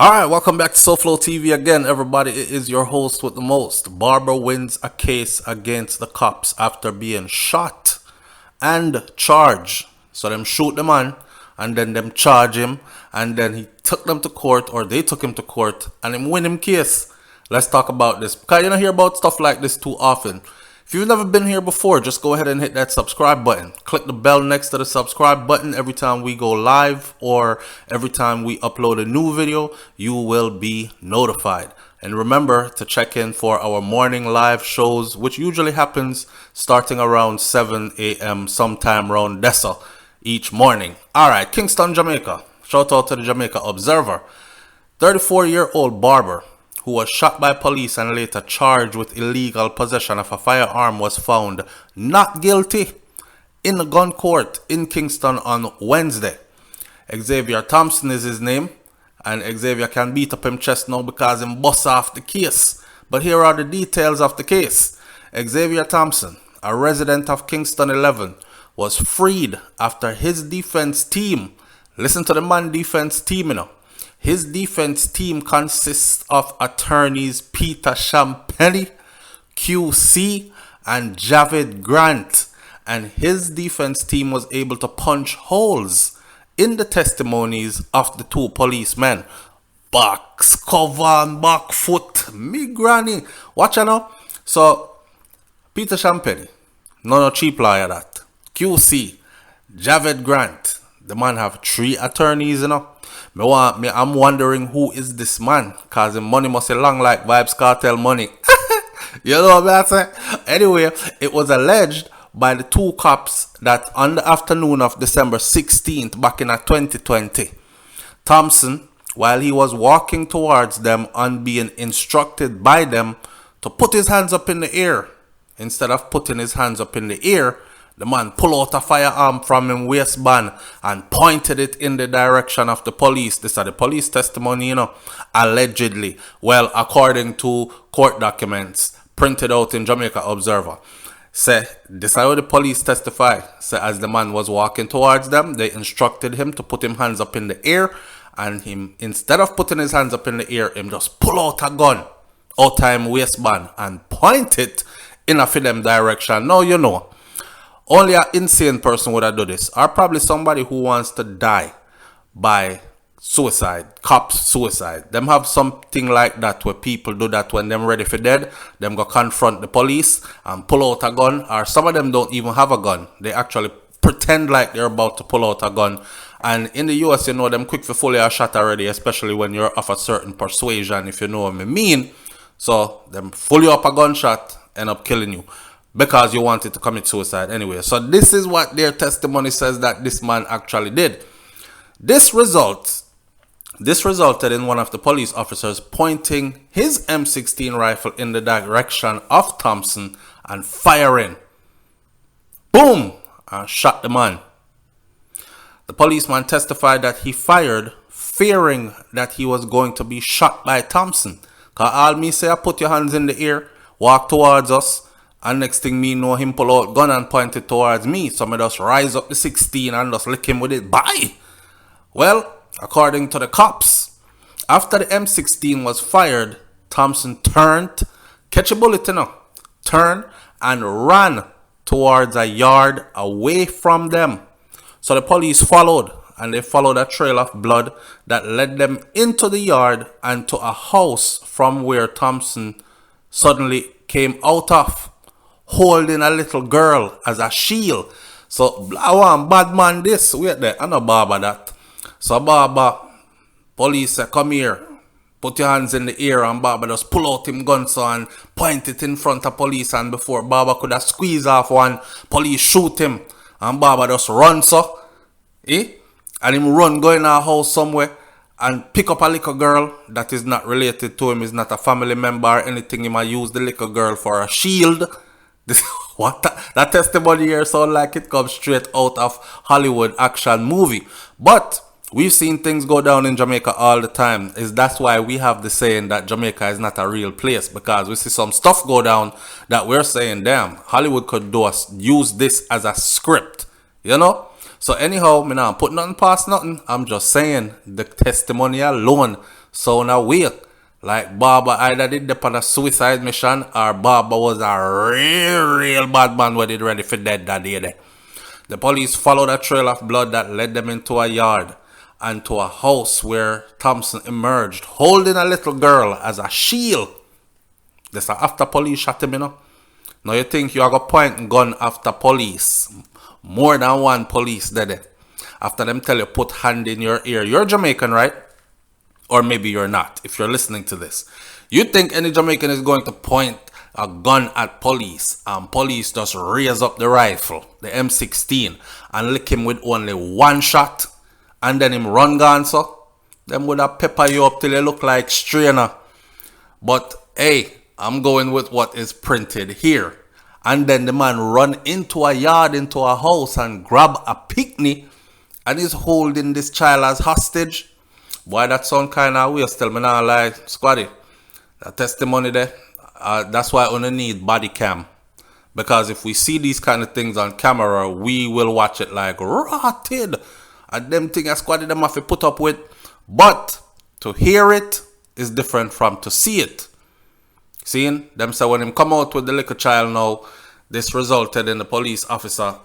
Alright, welcome back to SouFLoTV again, everybody. It is your host with the most. Barber wins a case against the cops after being shot and charged. So them shoot the man and then them charge him and then he took them to court, or they took him to court, and him win him case. Let's talk about this because you don't hear about stuff like this too often. If you've never been here before, just go ahead and hit that subscribe button. Click the bell next to the subscribe button. Every time we go live or every time we upload a new video, you will be notified. And remember to check in for our morning live shows, which usually happens starting around 7 a.m. sometime around Dessa each morning. Alright, Kingston, Jamaica. Shout out to the Jamaica Observer. 34-year-old Barber, who was shot by police and later charged with illegal possession of a firearm, was found not guilty in the gun court in Kingston on Wednesday. Xavier Thompson is his name, and Xavier can beat up him chest now because him bust off the case. But here are the details of the case. Xavier Thompson, a resident of Kingston 11, was freed after his defense team, listen to the man defense team, you know. His defense team consists of attorneys Peter Champagne, QC, and Javid Grant. And his defense team was able to punch holes in the testimonies of the two policemen. Box cover and back foot. Me granny. Watch out now. So, Peter Champagne, no cheap lawyer that. QC, Javid Grant. The man have 3 attorneys, you know. I'm wondering who is this man, cause the money must be long like Vibes Cartel money. You know what I'm saying? Anyway, it was alleged by the 2 cops that on the afternoon of December 16th back in 2020, Thompson, while he was walking towards them and being instructed by them to put his hands up in the air, instead of putting his hands up in the air, the man pulled out a firearm from his waistband and pointed it in the direction of the police. This is the police testimony, you know, allegedly. Well, according to court documents printed out in Jamaica Observer. Say, this is how the police testify. Say, as the man was walking towards them, they instructed him to put his hands up in the air. And him, instead of putting his hands up in the air, him just pull out a gun out of his waistband and point it in a them direction. Now, you know, only an insane person would have done this, or probably somebody who wants to die by suicide, cops suicide. Them have something like that where people do that when them ready for dead. Them go confront the police and pull out a gun, or some of them don't even have a gun. They actually pretend like they're about to pull out a gun. And in the US, you know, them quick for fully a shot already, especially when you're of a certain persuasion, if you know what I mean. So them fully up a gunshot, end up killing you, because you wanted to commit suicide anyway. So this is what their testimony says that this man actually did. This resulted in one of the police officers pointing his M16 rifle in the direction of Thompson and firing. Boom! And shot the man. The policeman testified that he fired fearing that he was going to be shot by Thompson. Cause all me say, put your hands in the air, walk towards us, and next thing me know, him pull out gun and point it towards me. So me just rise up the 16 and just lick him with it. Bye! Well, according to the cops, after the M16 was fired, Thompson turned, catch a bullet, you know, turned and ran towards a yard away from them. So the police followed, and they followed a trail of blood that led them into the yard and to a house from where Thompson suddenly came out of, holding a little girl as a shield. So, I want bad man this. Wait there, I know Barber that. So, Barber, police say, come here. Put your hands in the air, and Barber just pull out him gun so and point it in front of police. And before Barber could have squeezed off one, police shoot him. And Barber just run so. And him run go in a house somewhere and pick up a little girl that is not related to him, is not a family member or anything. He might use the little girl for a shield. This what that testimony here sound like it comes straight out of Hollywood action movie. But we've seen things go down in Jamaica all the time. That's why we have the saying that Jamaica is not a real place, because we see some stuff go down that we're saying, damn, Hollywood could use this as a script, you know. So anyhow, me not put nothing past nothing. I'm just saying the testimony alone. So now wait. Like Barber either did the on a suicide mission or Barber was a real bad man when it ready for dead that day there. The police followed a trail of blood that led them into a yard and to a house where Thompson emerged holding a little girl as a shield. This after police shot him, you know. Now you think you are going to point gun after police. More than one police did. After them tell you put hand in your ear. You're Jamaican, right? Or maybe you're not, if you're listening to this. You think any Jamaican is going to point a gun at police and police just raise up the rifle, the M16, and lick him with only one shot and then him run gone, so? Them would have pepper you up till you look like strainer. But hey, I'm going with what is printed here. And then the man run into a yard, into a house and grab a picnic and is holding this child as hostage. Boy, that sound kind of weird. Still, me not lie, Squaddy. That testimony there, that's why I only need body cam. Because if we see these kind of things on camera, we will watch it like rotted. And them things Squaddy them have to put up with. But to hear it is different from to see it. Seeing? Them say when him come out with the little child now, this resulted in the police officer,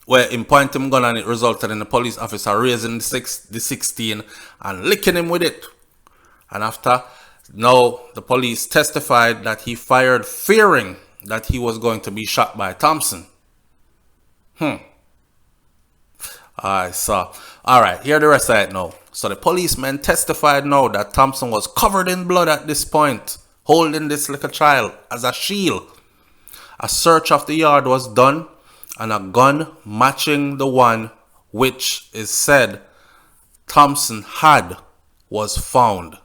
where him point him gun and it resulted in the police officer raising the 16 and licking him with it. And after, now the police testified that he fired fearing that he was going to be shot by Thompson. I saw. Alright, here the rest of it now. So the policemen testified now that Thompson was covered in blood at this point, holding this little child as a shield. A search of the yard was done and a gun matching the one which is said Thompson had was found.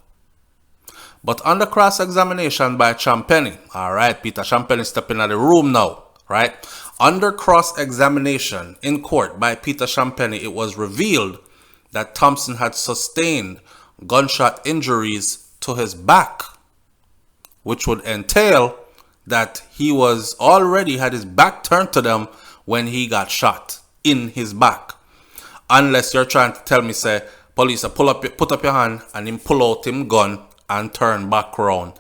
But under cross-examination by Champagny, alright, Peter Champagny stepping in the room now, right? Under cross-examination in court by Peter Champagny, it was revealed that Thompson had sustained gunshot injuries to his back, which would entail that he was already had his back turned to them when he got shot in his back. Unless you're trying to tell me, say, police put up your hand and him pull out him gun and turn back around.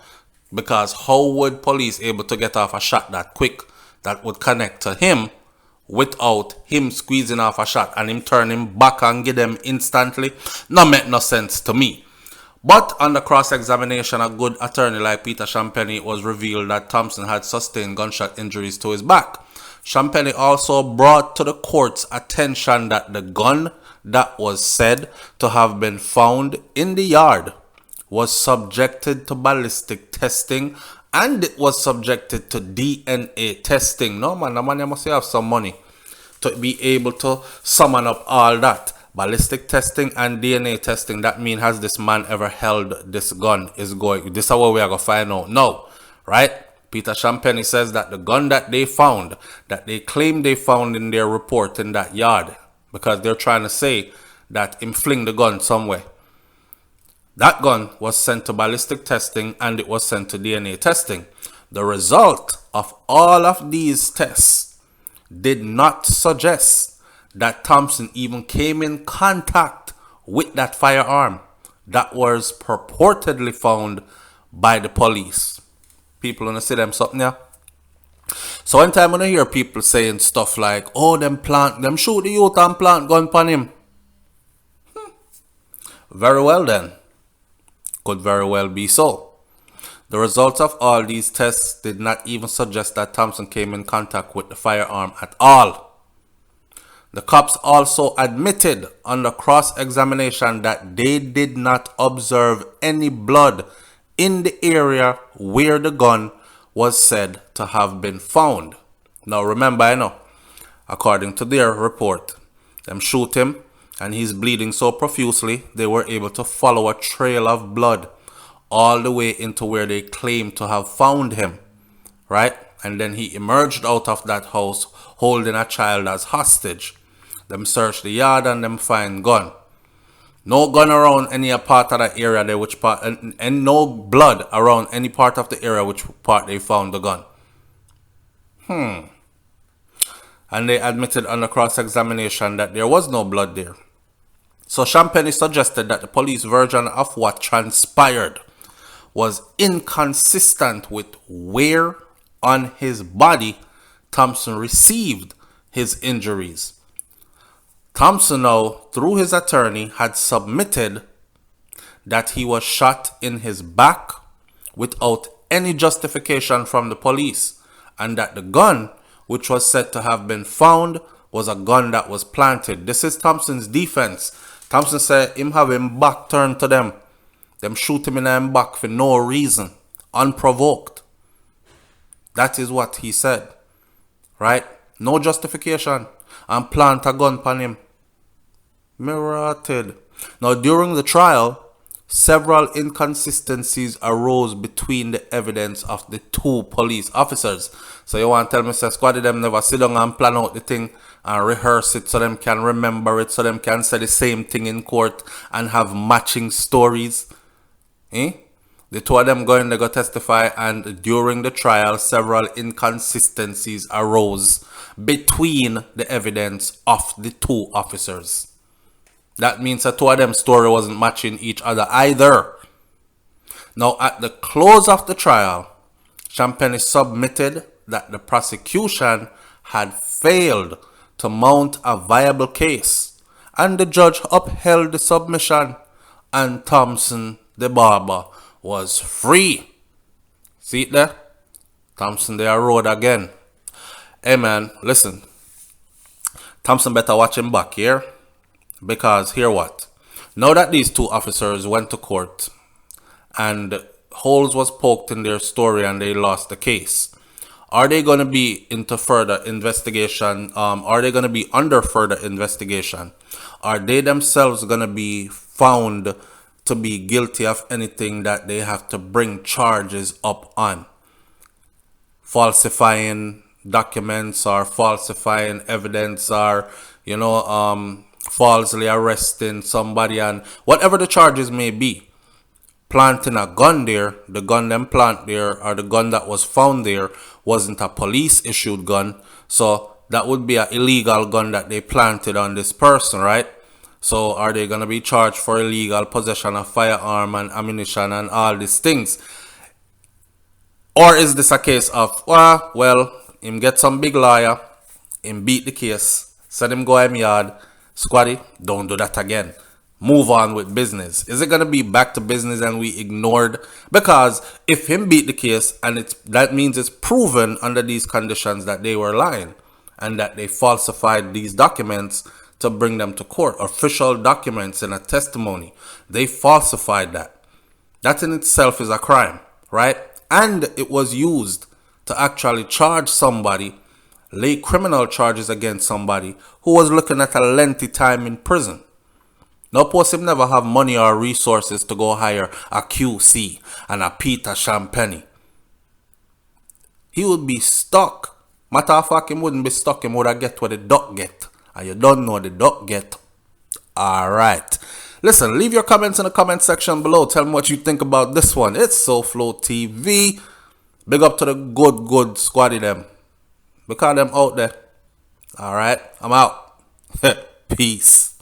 Because how would police able to get off a shot that quick that would connect to him without him squeezing off a shot and him turning back and get them instantly? No make no sense to me. But under cross-examination, a good attorney like Peter Champagny, it was revealed that Thompson had sustained gunshot injuries to his back. Champagny also brought to the court's attention that the gun that was said to have been found in the yard was subjected to ballistic testing and it was subjected to DNA testing. No man, the man you must have some money to be able to summon up all that. Ballistic testing and DNA testing, that mean has this man ever held this gun is going. This is what we are going to find out now, right? Peter Champagny says that the gun that they found, that they claim they found in their report in that yard, because they're trying to say that him fling the gun somewhere. That gun was sent to ballistic testing and it was sent to DNA testing. The result of all of these tests did not suggest that Thompson even came in contact with that firearm that was purportedly found by the police. People wanna see them something here. So one time when I hear people saying stuff like, oh, them shoot the youth and plant gun upon him. Very well then. Could very well be so. The results of all these tests did not even suggest that Thompson came in contact with the firearm at all. The cops also admitted under cross-examination that they did not observe any blood in the area where the gun was said to have been found. Now remember, I know, according to their report, them shoot him and he's bleeding so profusely they were able to follow a trail of blood all the way into where they claim to have found him, right? And then he emerged out of that house holding a child as hostage. Them search the yard and them find gun. No gun around any part of that area there, which part, and no blood around any part of the area which part they found the gun. and they admitted under cross-examination that there was no blood there. So Champagne suggested that the police version of what transpired was inconsistent with where on his body Thompson received his injuries. Thompson now, through his attorney, had submitted that he was shot in his back without any justification from the police, and that the gun, which was said to have been found, was a gun that was planted. This is Thompson's defense. Thompson said him have him back turned to them. Them shoot him in him back for no reason, unprovoked. That is what he said, right? No justification, and plant a gun upon him. Mirated. Now, during the trial, several inconsistencies arose between the evidence of the two police officers. So you want to tell me, say, Squaddy them never sit down and plan out the thing and rehearse it so them can remember it, so them can say the same thing in court and have matching stories? The two of them going to go testify, and during the trial, several inconsistencies arose between the evidence of the two officers. That means the two of them story wasn't matching each other either. Now, at the close of the trial, Champagne submitted that the prosecution had failed to mount a viable case, and the judge upheld the submission, and Thompson, the barber, was free. See it there? Thompson there road again. Hey man, listen. Thompson better watch him back here. Because hear what? Now that these two officers went to court and holes was poked in their story and they lost the case, are they going to be into further investigation? Are they going to be under further investigation? Are they themselves going to be found to be guilty of anything that they have to bring charges up on? Falsifying documents or falsifying evidence, or falsely arresting somebody, and whatever the charges may be. Planting a gun there, the gun them plant there, or the gun that was found there wasn't a police issued gun, so that would be an illegal gun that they planted on this person, right? So are they going to be charged for illegal possession of firearm and ammunition and all these things? Or is this a case of, well, him get some big lawyer, him beat the case, set him go in yard, Squaddy, don't do that again. Move on with business. Is it going to be back to business and we ignored? Because if him beat the case, and that means it's proven under these conditions that they were lying and that they falsified these documents to bring them to court, official documents in a testimony. They falsified that. That in itself is a crime, right? And it was used to actually charge somebody, lay criminal charges against somebody who was looking at a lengthy time in prison. Now, post him never have money or resources to go hire a QC and a Peter Champagne. He would be stuck. Matter of fact, him wouldn't be stuck. Him would have get what the duck get. And you don't know the duck get. Alright. Listen, leave your comments in the comment section below. Tell me what you think about this one. It's SouFLoTV. Big up to the good Squaddy them. Because them out there. Alright, I'm out. Peace.